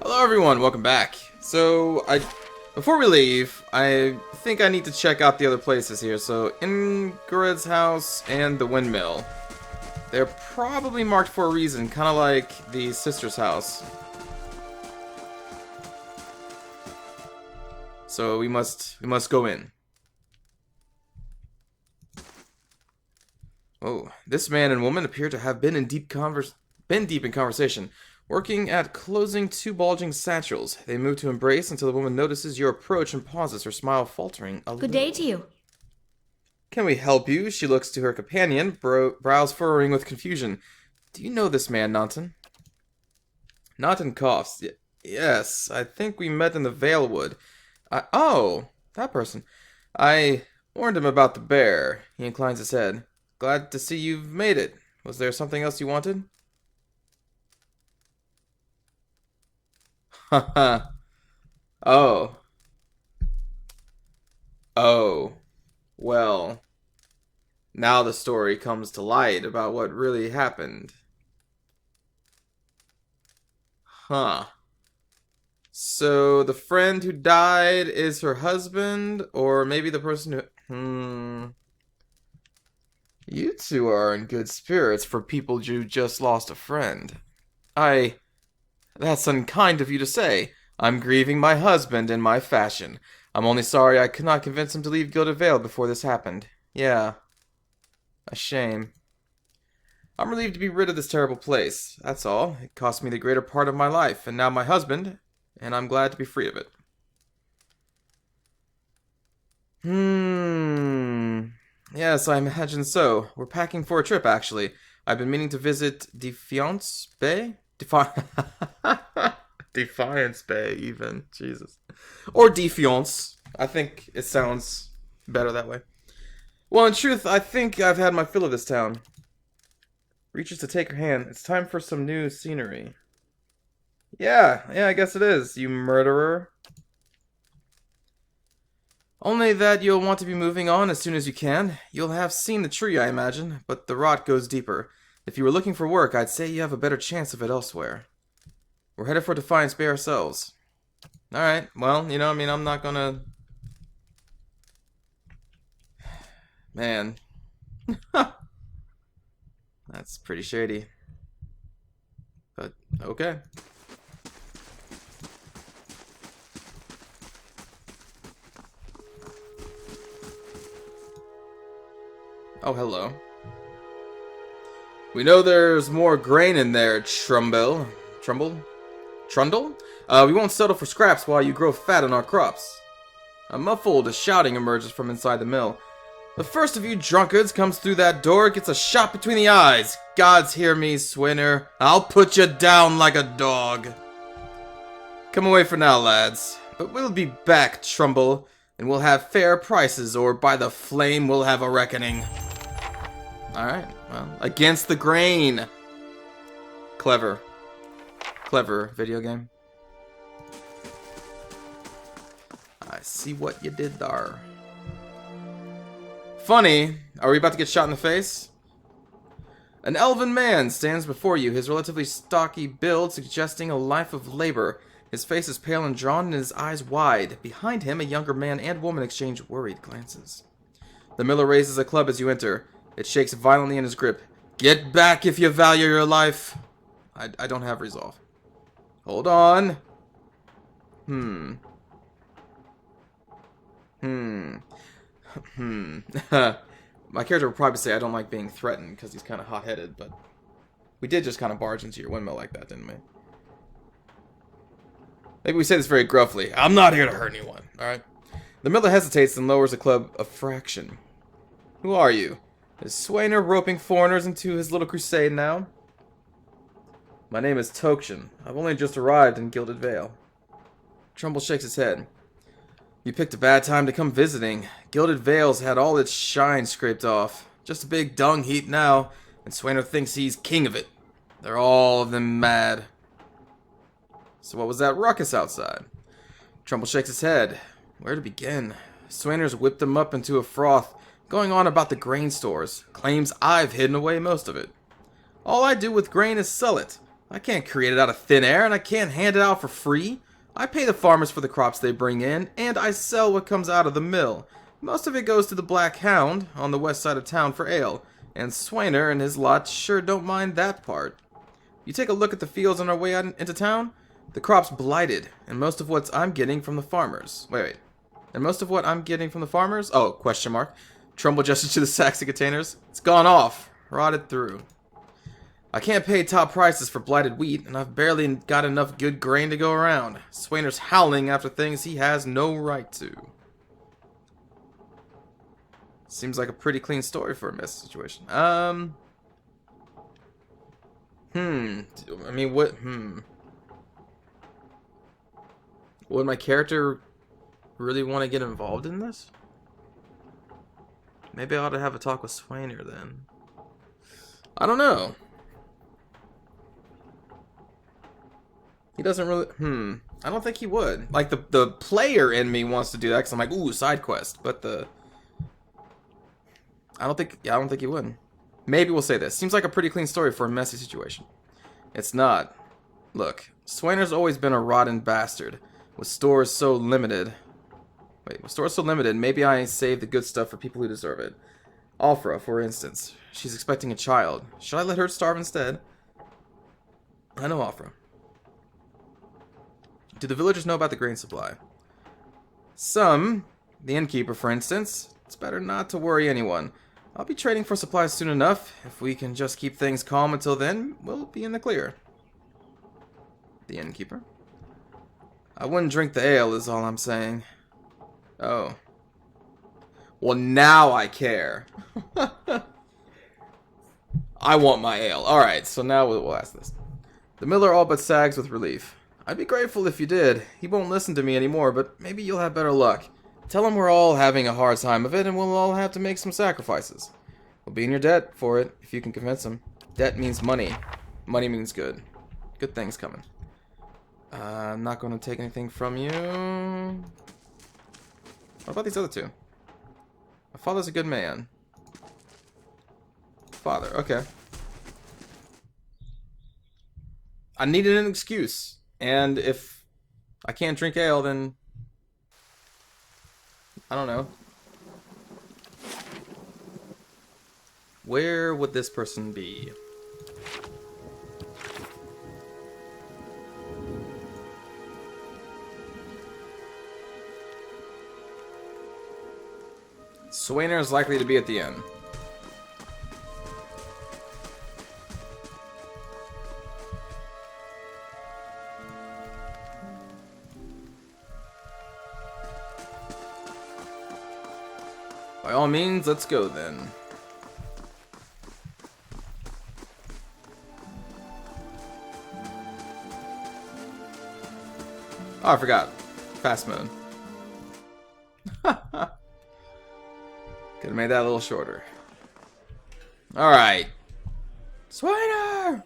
Hello everyone, welcome back. Before we leave, I think I need to check out the other places here. So, Ingrid's house and the windmill. They're probably marked for a reason, kind of like the sister's house. So we must go in. Oh, this man and woman appear to have been deep in conversation. Working at closing two bulging satchels. They move to embrace until the woman notices your approach and pauses, her smile faltering a little. Good day to you. Can we help you? She looks to her companion, brows furrowing with confusion. Do you know this man, Naughton? Naughton coughs. Yes, I think we met in the Vale Wood. Oh, that person. I warned him about the bear. He inclines his head. Glad to see you've made it. Was there something else you wanted? Haha. Oh. Oh. Well. Now the story comes to light about what really happened. Huh. So the friend who died is her husband, or maybe the person who... You two are in good spirits for people who just lost a friend. That's unkind of you to say. I'm grieving my husband in my fashion. I'm only sorry I could not convince him to leave Gilded Vale before this happened. Yeah. A shame. I'm relieved to be rid of this terrible place. That's all. It cost me the greater part of my life, and now my husband, and I'm glad to be free of it. Yes, I imagine so. We're packing for a trip, actually. I've been meaning to visit Defiance Bay? Defiance Bay, even. Jesus. Or Defiance. I think it sounds better that way. Well, in truth, I think I've had my fill of this town. Reaches to take her hand. It's time for some new scenery. Yeah, I guess it is, you murderer. Only that you'll want to be moving on as soon as you can. You'll have seen the tree, I imagine, but the rot goes deeper. If you were looking for work, I'd say you have a better chance of it elsewhere. We're headed for Defiance Bay ourselves. Alright, well, I'm not gonna... Man. That's pretty shady. But, okay. Oh, hello. We know there's more grain in there, Trundle? We won't settle for scraps while you grow fat on our crops. A muffled shouting emerges from inside the mill. The first of you drunkards comes through that door gets a shot between the eyes. Gods hear me, Swinner. I'll put you down like a dog. Come away for now, lads. But we'll be back, Trumbull, and we'll have fair prices, or by the flame we'll have a reckoning. Alright, well, against the grain. Clever video game. I see what you did there. Funny, are we about to get shot in the face? An elven man stands before you, his relatively stocky build suggesting a life of labor. His face is pale and drawn and his eyes wide. Behind him, a younger man and woman exchange worried glances. The miller raises a club as you enter. It shakes violently in his grip. Get back if you value your life. I don't have resolve. Hold on. My character would probably say I don't like being threatened because he's kind of hot-headed, but we did just kind of barge into your windmill like that, didn't we? Maybe we say this very gruffly. I'm not here to hurt anyone, alright? The miller hesitates and lowers the club a fraction. Who are you? Is Swainer roping foreigners into his little crusade now? My name is Tokshen. I've only just arrived in Gilded Vale. Trumbull shakes his head. You picked a bad time to come visiting. Gilded Vale's had all its shine scraped off. Just a big dung heap now, and Swainer thinks he's king of it. They're all of them mad. So what was that ruckus outside? Trumbull shakes his head. Where to begin? Swainer's whipped them up into a froth, going on about the grain stores. Claims I've hidden away most of it. All I do with grain is sell it. I can't create it out of thin air, and I can't hand it out for free. I pay the farmers for the crops they bring in, and I sell what comes out of the mill. Most of it goes to the Black Hound on the west side of town for ale, and Swainer and his lot sure don't mind that part. You take a look at the fields on our way out into town, the crop's blighted, and most of what I'm getting from the farmers. Wait. And most of what I'm getting from the farmers? Oh, question mark. Trumbull gestures to the sacks of containers. It's gone off. Rotted through. I can't pay top prices for blighted wheat, and I've barely got enough good grain to go around. Swainer's howling after things he has no right to. Seems like a pretty clean story for a mess situation. I mean, what, Would my character really want to get involved in this? Maybe I ought to have a talk with Swainer then. I don't know. He doesn't really... I don't think he would. Like, the player in me wants to do that because I'm like, ooh, side quest. But the... I don't think he would. Maybe we'll say this. Seems like a pretty clean story for a messy situation. It's not. Look, Swainer's always been a rotten bastard. With stores so limited... Wait, with stores so limited, maybe I save the good stuff for people who deserve it. Alfra, for instance. She's expecting a child. Should I let her starve instead? I know Alfra. Do the villagers know about the grain supply? Some. The innkeeper, for instance. It's better not to worry anyone. I'll be trading for supplies soon enough. If we can just keep things calm until then, we'll be in the clear. The innkeeper. I wouldn't drink the ale, is all I'm saying. Oh. Well, now I care. I want my ale. Alright, so now we'll ask this. The miller all but sags with relief. I'd be grateful if you did. He won't listen to me anymore, but maybe you'll have better luck. Tell him we're all having a hard time of it, and we'll all have to make some sacrifices. We'll be in your debt for it, if you can convince him. Debt means money. Money means good. Good things coming. I'm not going to take anything from you. What about these other two? My father's a good man. Father, okay. I needed an excuse. And if I can't drink ale, then... I don't know. Where would this person be? Swainer is likely to be at the inn. By all means, let's go then. Oh, I forgot. Fast mode. Could have made that a little shorter. Alright. Swainer!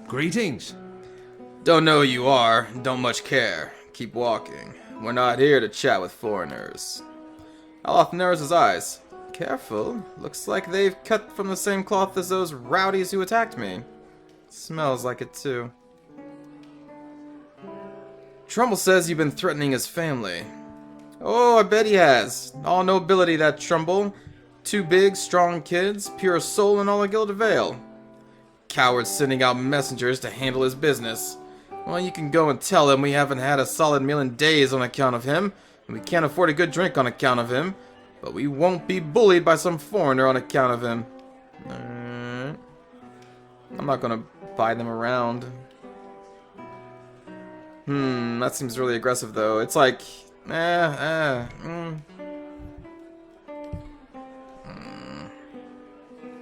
Greetings. Don't know who you are. Don't much care. Keep walking. We're not here to chat with foreigners. Aloth narrows his eyes. Careful. Looks like they've cut from the same cloth as those rowdies who attacked me. Smells like it too. Trumbull says you've been threatening his family. Oh, I bet he has. All nobility, that Trumbull. 2 big, strong kids, pure soul in all of Gilded Vale. Coward sending out messengers to handle his business. Well, you can go and tell him we haven't had a solid meal in days on account of him, and we can't afford a good drink on account of him, but we won't be bullied by some foreigner on account of him. I'm not gonna buy them around. That seems really aggressive though. It's like, I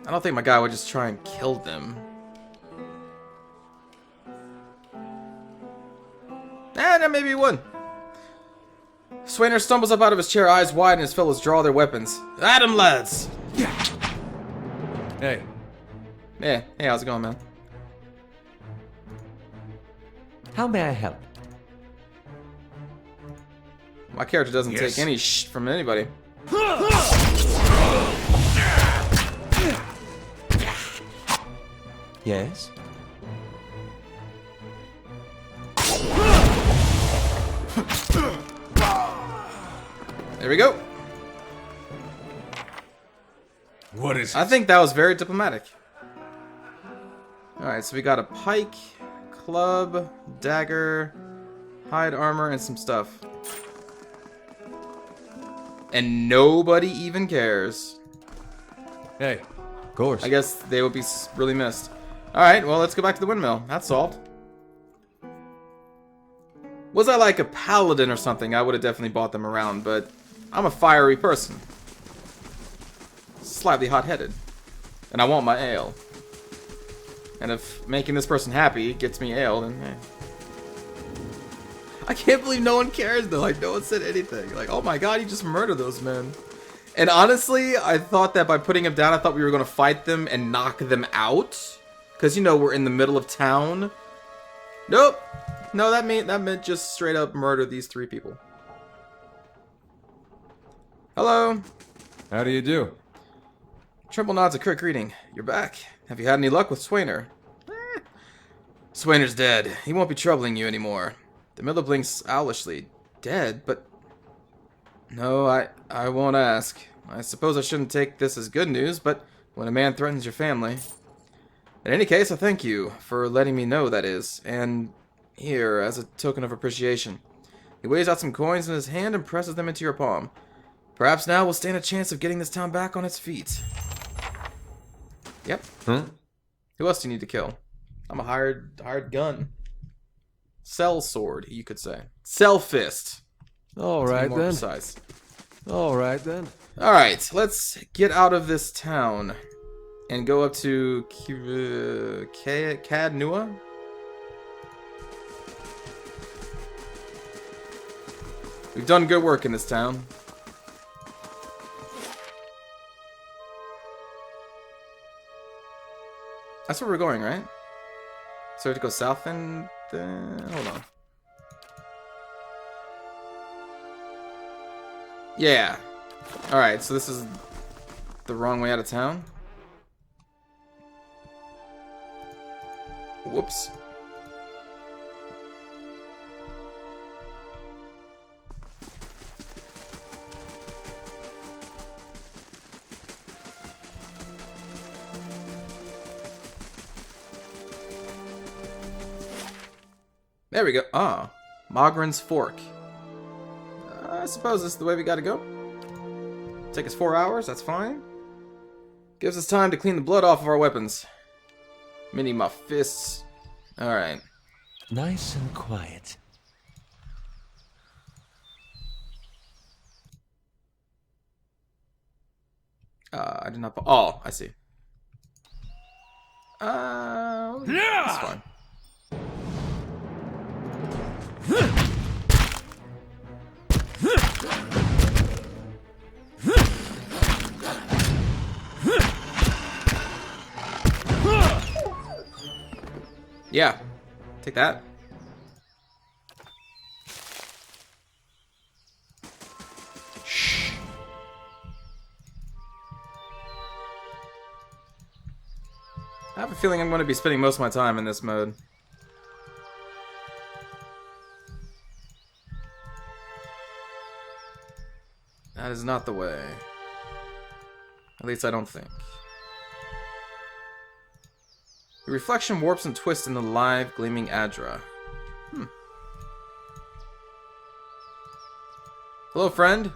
don't think my guy would just try and kill them. No, maybe he would. Swainer stumbles up out of his chair, eyes wide, and his fellows draw their weapons. At him, lads! Hey. Yeah, hey, how's it going, man? How may I help? My character doesn't take any from anybody. Yes? There we go. What is I think that was very diplomatic. Alright, so we got a pike, club, dagger, hide armor, and some stuff. And nobody even cares. Hey, Of course. I guess they will be really missed. Alright, well, let's go back to the windmill. That's solved. Was I like a paladin or something, I would have definitely bought them around, but I'm a fiery person. Slightly hot-headed. And I want my ale. And if making this person happy gets me ale, then hey. I can't believe no one cares though. Like, no one said anything. Like, oh my god, you just murdered those men. And honestly, I thought that by putting them down, I thought we were going to fight them and knock them out. Because, you know, we're in the middle of town. Nope. No, that meant just straight up murder these 3 people. Hello. how do you do? Trimble nods a quick greeting. You're back. Have you had any luck with Swainer? Swainer's dead. He won't be troubling you anymore. The miller blinks owlishly. Dead? But... No, I won't ask. I suppose I shouldn't take this as good news, but when a man threatens your family... In any case, I thank you for letting me know, that is. And here, as a token of appreciation. He weighs out some coins in his hand and presses them into your palm. Perhaps now we'll stand a chance of getting this town back on its feet. Yep. Huh? Who else do you need to kill? I'm a hired gun. Cell sword, you could say. Cell fist. All To be right more then. precise. All right then. All right, let's get out of this town and go up to Cadnua. We've done good work in this town. That's where we're going, right? So we have to go south and then... Hold on. Yeah. Alright, so this is the wrong way out of town. Whoops. There we go. Ah, Mogren's Fork. I suppose this is the way we gotta go. Take us 4 hours, that's fine. Gives us time to clean the blood off of our weapons. Mini my fists. Alright. Nice and quiet. I did not... Oh, I see. That's fine. Yeah. Take that. Shh. I have a feeling I'm going to be spending most of my time in this mode. That is not the way. At least I don't think. The reflection warps and twists in the live, gleaming Adra. Hello, friend.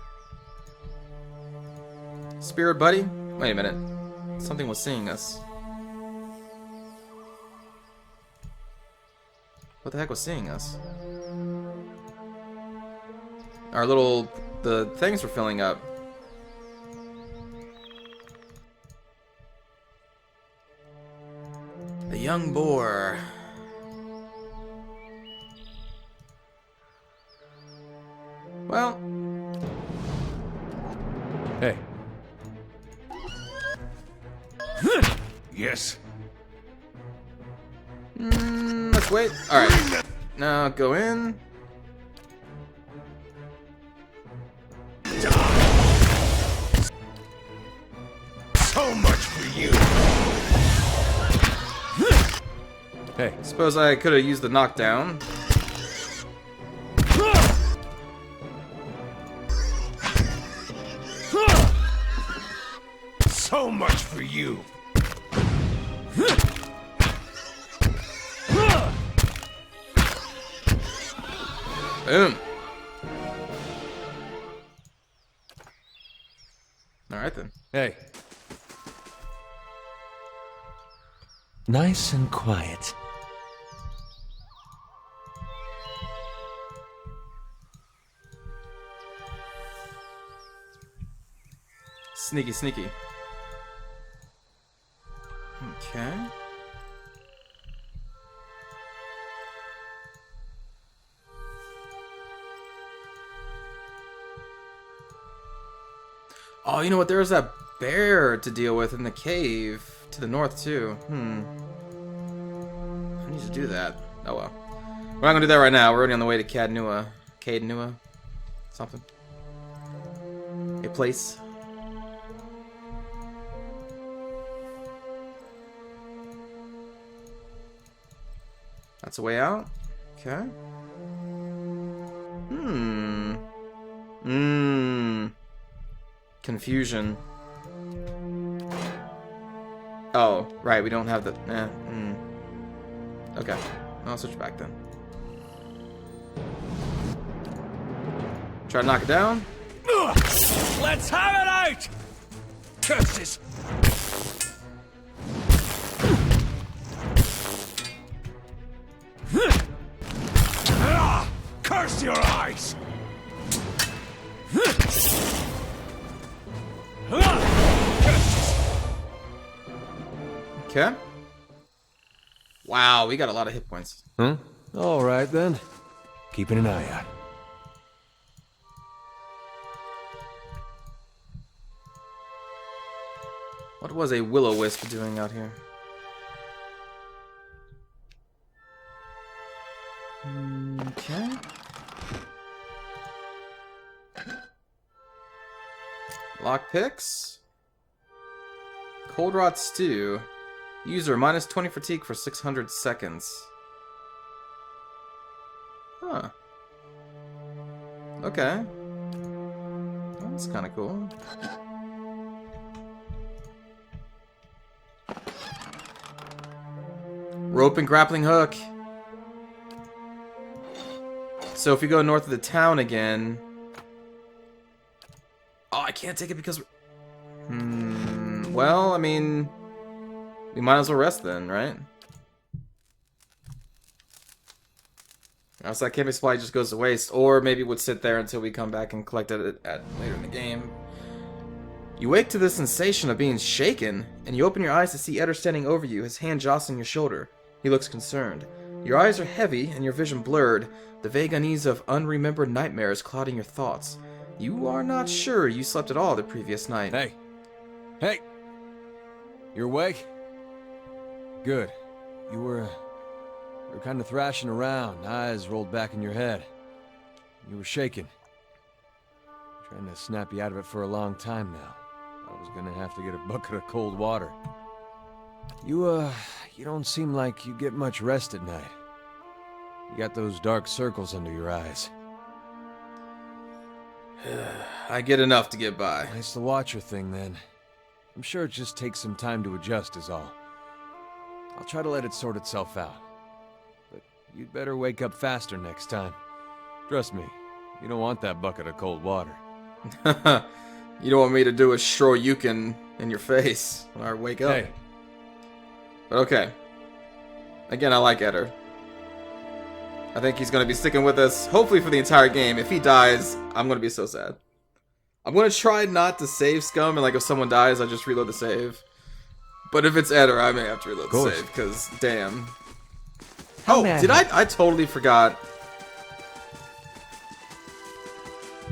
Spirit buddy? Wait a minute. Something was seeing us. What the heck was seeing us? Our little... The things were filling up. The young boar. Well. Hey. Yes. Let's wait. Alright. Now go in. So much for you. Hey. Suppose I could have used the knockdown. So much for you. Boom. Alright then. Hey. Nice and quiet. Sneaky, sneaky. Okay. Oh, you know what? There was that bear to deal with in the cave to the north, too. I need to do that. Oh, well. We're not going to do that right now. We're already on the way to Cadnua. Something. A place. That's a way out. Okay. Confusion. Oh, right, we don't have the... Okay, I'll switch back then. Try to knock it down. Let's have it out! Curses! Curse your eyes! Okay. Wow, we got a lot of hit points. Huh? All right, then. Keeping an eye out. What was a will-o-wisp doing out here? Okay. Lockpicks. Cold Rot Stew. User minus 20 fatigue for 600 seconds. Huh. Okay. That's kind of cool. Rope and grappling hook. So if we go north of the town again... Oh, I can't take it because... Well, I mean... We might as well rest then, right? Else that camping supply just goes to waste. Or maybe it would sit there until we come back and collect it later in the game. You wake to the sensation of being shaken, and you open your eyes to see Eder standing over you, his hand jostling your shoulder. He looks concerned. Your eyes are heavy and your vision blurred, the vague unease of unremembered nightmares clouding your thoughts. You are not sure you slept at all the previous night. Hey. Hey! You awake? Good. You were kind of thrashing around, eyes rolled back in your head. You were shaking. Trying to snap you out of it for a long time now. I was gonna have to get a bucket of cold water. You don't seem like you get much rest at night. You got those dark circles under your eyes. I get enough to get by. Nice the Watcher thing, then. I'm sure it just takes some time to adjust is all. I'll try to let it sort itself out. But you'd better wake up faster next time. Trust me, you don't want that bucket of cold water. You don't want me to do a Shoryuken in your face when I wake up. Hey. But okay. Again, I like Eder. I think he's going to be sticking with us, hopefully for the entire game. If he dies, I'm going to be so sad. I'm going to try not to save Scum, and like if someone dies, I just reload the save. But if it's Eder, I may have to reload the save, because damn. Oh, did I totally forgot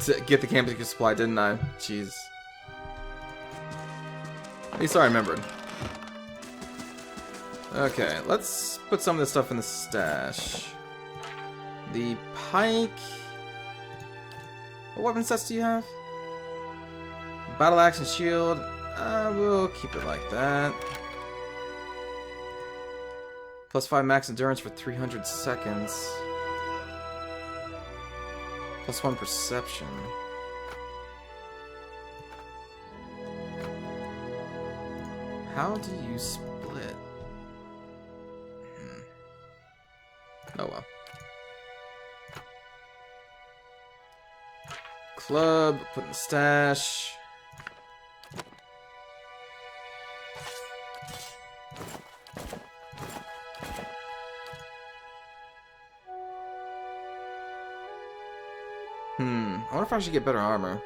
to get the camping supply, didn't I? Jeez. At least I remembered. Okay, let's put some of this stuff in the stash. The pike. What weapon sets do you have? Battle axe and shield. We'll keep it like that. Plus 5 max endurance for 300 seconds. Plus 1 perception. How do you split? Oh well. Club, put in the stash. I wonder if I should get better armor.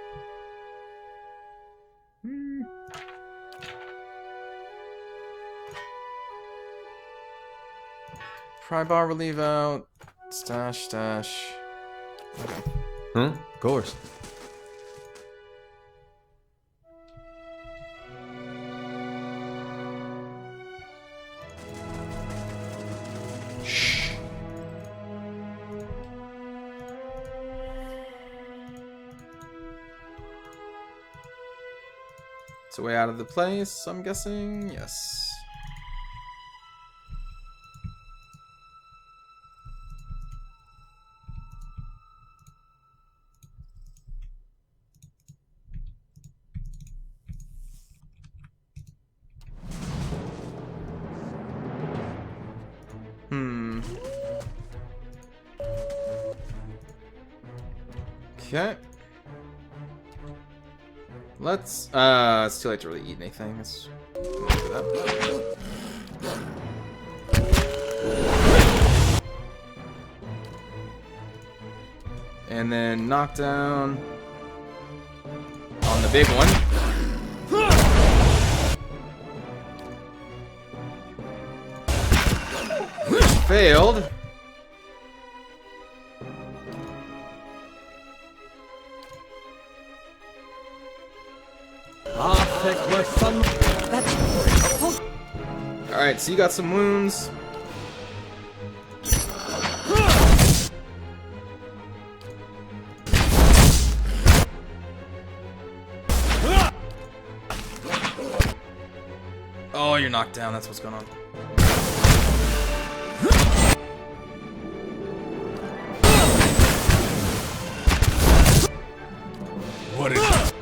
Pry bar relieve out. Stash. Okay. Of course. Shh. It's a way out of the place, I'm guessing. Yes. Okay. Let's, it's too late to really eat anything. Let's do that. And then knock down on the big one. Which failed. Alright, so you got some wounds. Oh, you're knocked down, that's what's going on. What is it?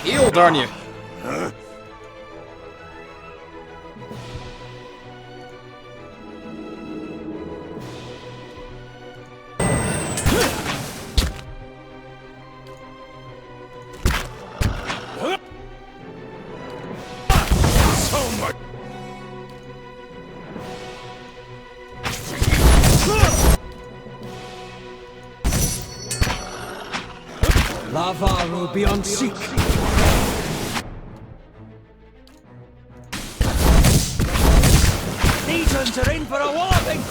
Heal, darn you! Lava will be on seek. These ones are in for a walloping.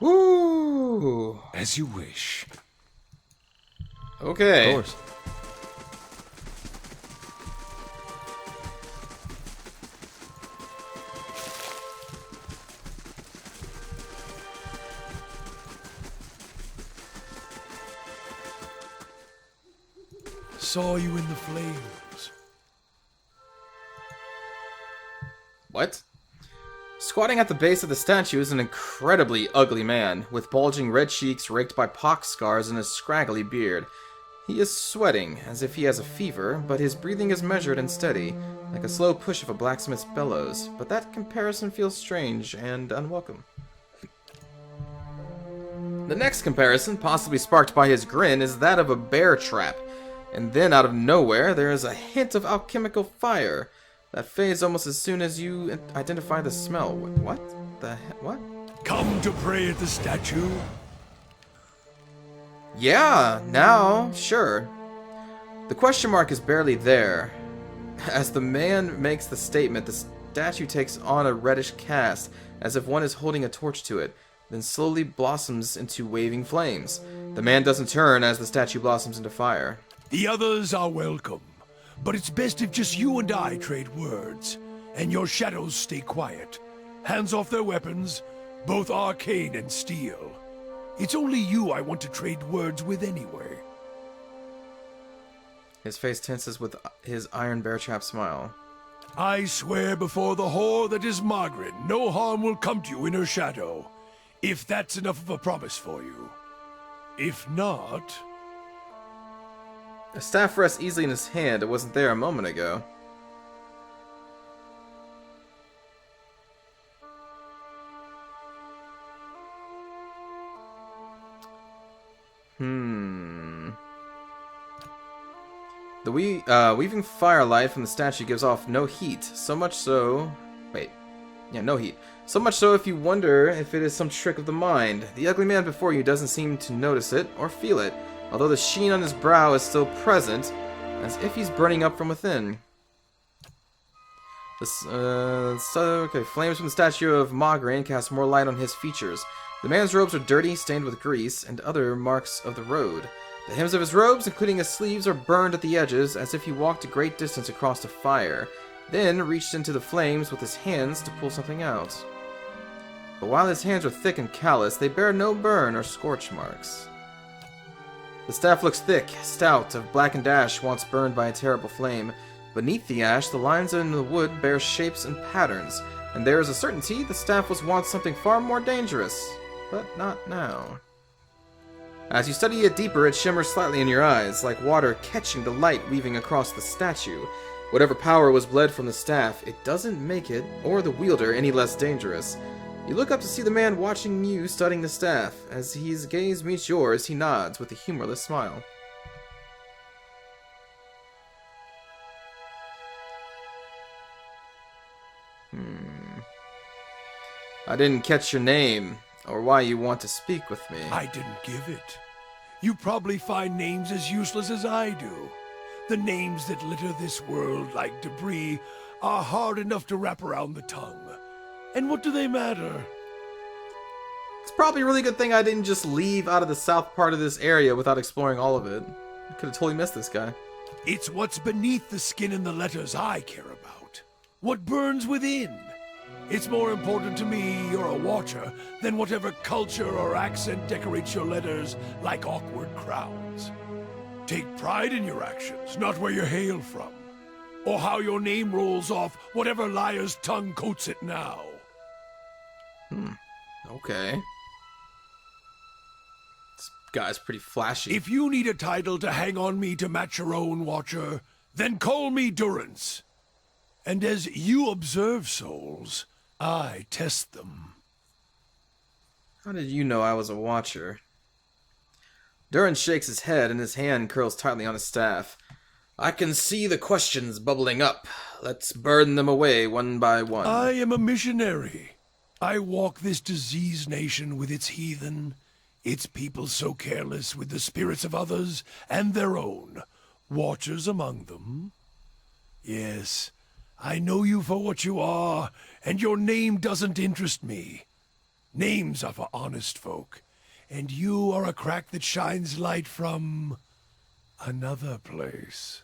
Woo! As you wish. Okay. Of course. Saw you in the flames. What? Squatting at the base of the statue is an incredibly ugly man, with bulging red cheeks raked by pox scars and a scraggly beard. He is sweating, as if he has a fever, but his breathing is measured and steady, like a slow push of a blacksmith's bellows. But that comparison feels strange and unwelcome. The next comparison, possibly sparked by his grin, is that of a bear trap. And then, out of nowhere, there is a hint of alchemical fire that fades almost as soon as you identify the smell. What the heck? What? Come to pray at the statue? Yeah, now, sure. The question mark is barely there. As the man makes the statement, the statue takes on a reddish cast, as if one is holding a torch to it, then slowly blossoms into waving flames. The man doesn't turn as the statue blossoms into fire. The others are welcome, but it's best if just you and I trade words, and your shadows stay quiet. Hands off their weapons, both arcane and steel. It's only you I want to trade words with anyway. His face tenses with his iron bear-trap smile. I swear before the whore that is Margaret, no harm will come to you in her shadow, if that's enough of a promise for you. If not... The staff rests easily in his hand. It wasn't there a moment ago. The weaving firelight from the statue gives off no heat. So much so... Wait. Yeah, no heat. So much so if you wonder if it is some trick of the mind. The ugly man before you doesn't seem to notice it or feel it, although the sheen on his brow is still present, as if he's burning up from within. Flames from the statue of Mograine cast more light on his features. The man's robes are dirty, stained with grease, and other marks of the road. The hems of his robes, including his sleeves, are burned at the edges, as if he walked a great distance across a fire, then reached into the flames with his hands to pull something out. But while his hands are thick and callous, they bear no burn or scorch marks. The staff looks thick, stout, of blackened ash once burned by a terrible flame. Beneath the ash, the lines in the wood bear shapes and patterns, and there is a certainty the staff was once something far more dangerous, but not now. As you study it deeper, it shimmers slightly in your eyes, like water catching the light weaving across the statue. Whatever power was bled from the staff, it doesn't make it, or the wielder, any less dangerous. You look up to see the man watching you studying the staff. As his gaze meets yours, he nods with a humorless smile. I didn't catch your name, or why you want to speak with me. I didn't give it. You probably find names as useless as I do. The names that litter this world like debris are hard enough to wrap around the tongue. And what do they matter? It's probably a really good thing I didn't just leave out of the south part of this area without exploring all of it. I could have totally missed this guy. It's what's beneath the skin and the letters I care about. What burns within. It's more important to me you're a watcher than whatever culture or accent decorates your letters like awkward crowns. Take pride in your actions, not where you hail from, or how your name rolls off whatever liar's tongue coats it now. Okay. This guy's pretty flashy. If you need a title to hang on me to match your own, Watcher, then call me Durance. And as you observe souls, I test them. How did you know I was a watcher? Durance shakes his head and his hand curls tightly on his staff. I can see the questions bubbling up. Let's burn them away one by one. I am a missionary. I walk this diseased nation with its heathen, its people so careless with the spirits of others and their own, watchers among them. Yes, I know you for what you are, and your name doesn't interest me. Names are for honest folk, and you are a crack that shines light from another place.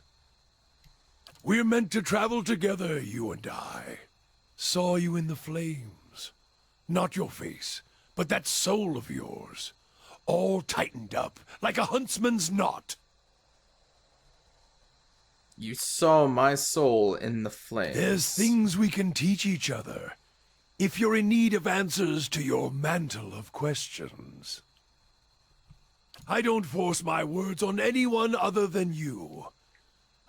We're meant to travel together, you and I. Saw you in the flames. Not your face, but that soul of yours, all tightened up like a huntsman's knot. You saw my soul in the flames. There's things we can teach each other, if you're in need of answers to your mantle of questions. I don't force my words on anyone other than you.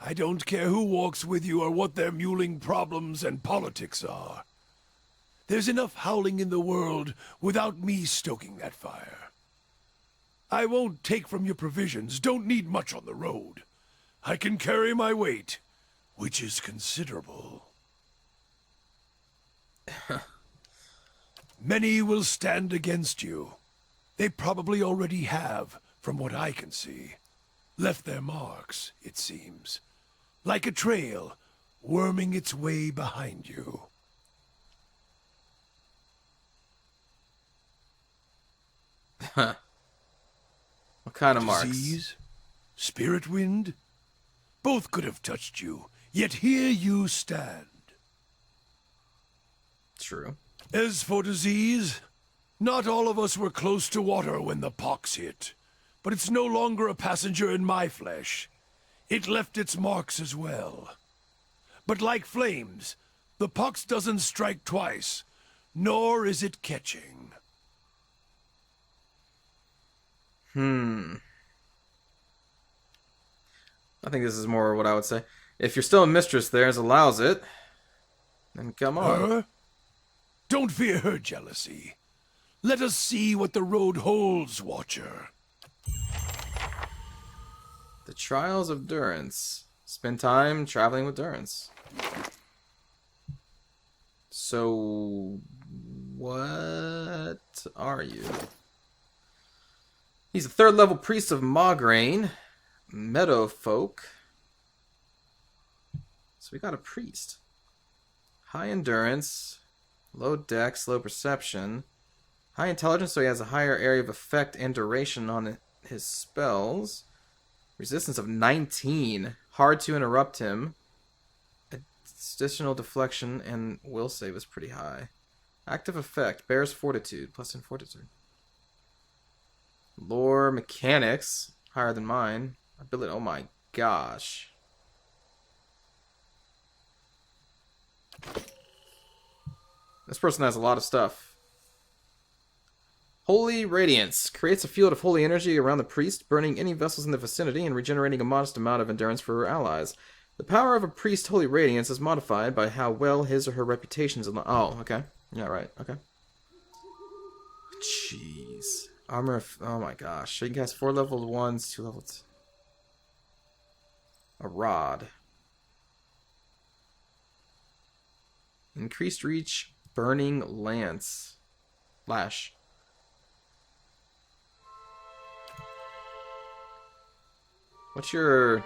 I don't care who walks with you or what their muling problems and politics are. There's enough howling in the world without me stoking that fire. I won't take from your provisions, don't need much on the road. I can carry my weight, which is considerable. Many will stand against you. They probably already have, from what I can see. Left their marks, it seems. Like a trail, worming its way behind you. What kind of marks? Disease? Spirit wind? Both could have touched you, yet here you stand. True. As for disease, not all of us were close to water when the pox hit, but it's no longer a passenger in my flesh. It left its marks as well. But like flames, the pox doesn't strike twice, nor is it catching. I think this is more what I would say. If you're still a mistress there as allows it, then come on. Her? Don't fear her jealousy. Let us see what the road holds, Watcher. The Trials of Durance. Spend time traveling with Durance. So, what are you? He's a 3rd level priest of Mograine. Meadow folk. So we got a priest. High endurance. Low dex, low perception. High intelligence, so he has a higher area of effect and duration on his spells. Resistance of 19. Hard to interrupt him. Additional deflection and will save is pretty high. Active effect. Bears fortitude. Plus in fortitude. Lore mechanics. Higher than mine. Ability. Oh my gosh. This person has a lot of stuff. Holy Radiance. Creates a field of holy energy around the priest, burning any vessels in the vicinity and regenerating a modest amount of endurance for her allies. The power of a priest's Holy Radiance is modified by how well his or her reputation is in the... Oh, okay. Yeah, right. Okay. Jeez. Armor of... Oh my gosh. So you can cast 4 level 1s, 2 levels. A rod. Increased reach, burning lance. Lash. What's your...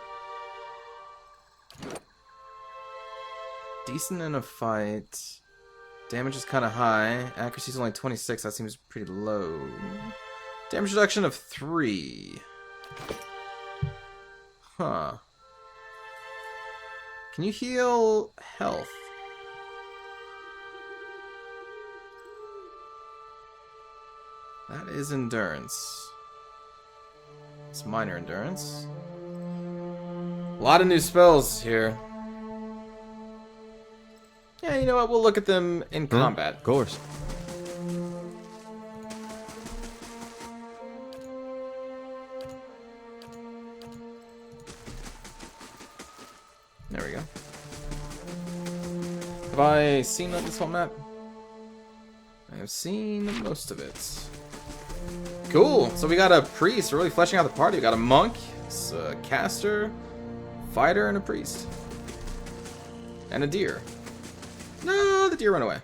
Decent in a fight. Damage is kind of high. Accuracy is only 26. That seems pretty low. Damage reduction of 3. Huh. Can you heal health? That is endurance. It's minor endurance. A lot of new spells here. Yeah, you know what? We'll look at them in combat. Of course. There we go. Have I seen this whole map? I have seen most of it. Cool. So we got a priest. We're really fleshing out the party. We got a monk, a caster, fighter, and a priest. And a deer. No, the deer ran away.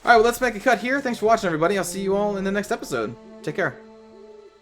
Alright, well, let's make a cut here. Thanks for watching, everybody. I'll see you all in the next episode. Take care.